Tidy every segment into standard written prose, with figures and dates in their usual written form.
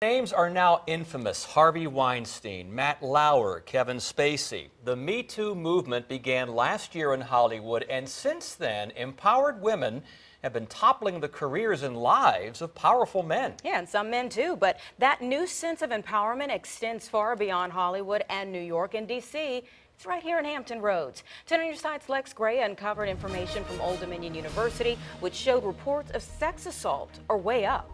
Names are now infamous. Harvey Weinstein, Matt Lauer, Kevin Spacey. The Me Too movement began last year in Hollywood, and since then, empowered women have been toppling the careers and lives of powerful men. Yeah, and some men too, but that new sense of empowerment extends far beyond Hollywood and New York and D.C. It's right here in Hampton Roads. 10 on your side's Lex Gray uncovered information from Old Dominion University, which showed reports of sex assault are way up.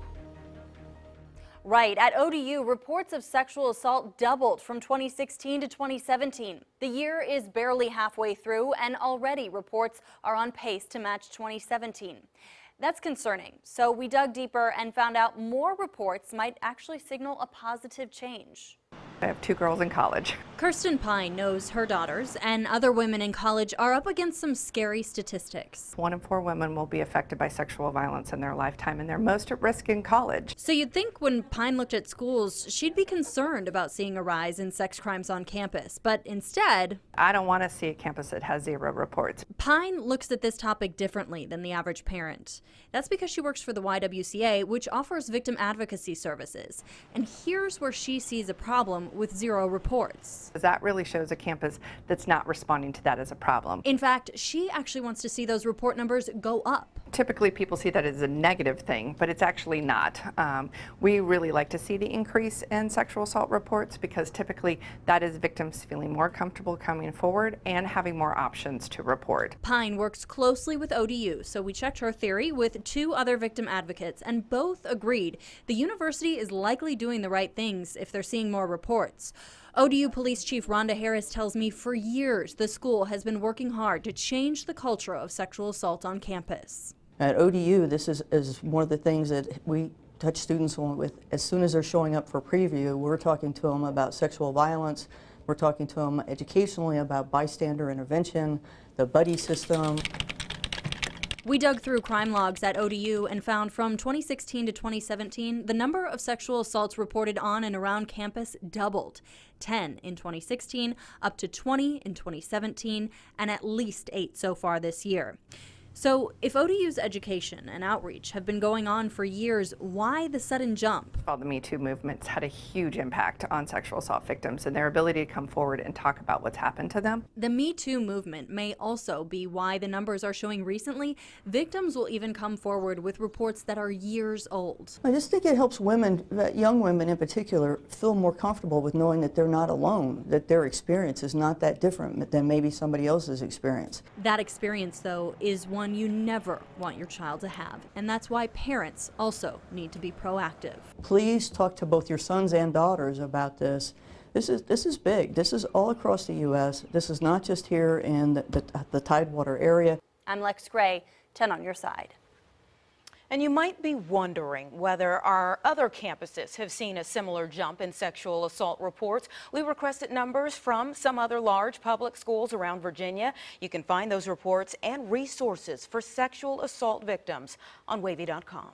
Right. At ODU, reports of sexual assault doubled from 2016 to 2017. The year is barely halfway through, and already reports are on pace to match 2017. That's concerning. So we dug deeper and found out more reports might actually signal a positive change. I have 2 girls in college. Kirsten Pine knows her daughters and other women in college are up against some scary statistics. 1 in 4 women will be affected by sexual violence in their lifetime, and they're most at risk in college. So you'd think when Pine looked at schools, she'd be concerned about seeing a rise in sex crimes on campus. But instead, I don't want to see a campus that has 0 reports. Pine looks at this topic differently than the average parent. That's because she works for the YWCA, which offers victim advocacy services. And here's where she sees a problem with 0 reports. That really shows a campus that's not responding to that as a problem. In fact, she actually wants to see those report numbers go up. Typically people see that as a negative thing, but it's actually not. We really like to see the increase in sexual assault reports because typically that is victims feeling more comfortable coming forward and having more options to report. Pine works closely with ODU, so we checked her theory with 2 other victim advocates, and both agreed the university is likely doing the right things if they're seeing more reports. ODU Police Chief Rhonda Harris tells me for years the school has been working hard to change the culture of sexual assault on campus. At ODU, this is one of the things that we touch students on with. As soon as they're showing up for preview, we're talking to them about sexual violence. We're talking to them educationally about bystander intervention, the buddy system. We dug through crime logs at ODU and found from 2016 to 2017, the number of sexual assaults reported on and around campus doubled. 10 in 2016, up to 20 in 2017, and at least 8 so far this year. So if ODU's education and outreach have been going on for years, why the sudden jump? Well, the Me Too movement's had a huge impact on sexual assault victims and their ability to come forward and talk about what's happened to them. The Me Too movement may also be why the numbers are showing recently victims will even come forward with reports that are years old. I just think it helps women, young women in particular, feel more comfortable with knowing that they're not alone, that their experience is not that different than maybe somebody else's experience. That experience, though, is one you never want your child to have, and that's why parents also need to be proactive. Please talk to both your sons and daughters about this. This is big. This is all across the U.S. This is not just here in the Tidewater area. I'm Lex Gray, 10 on your side. And you might be wondering whether our other campuses have seen a similar jump in sexual assault reports. We requested numbers from some other large public schools around Virginia. You can find those reports and resources for sexual assault victims on wavy.com.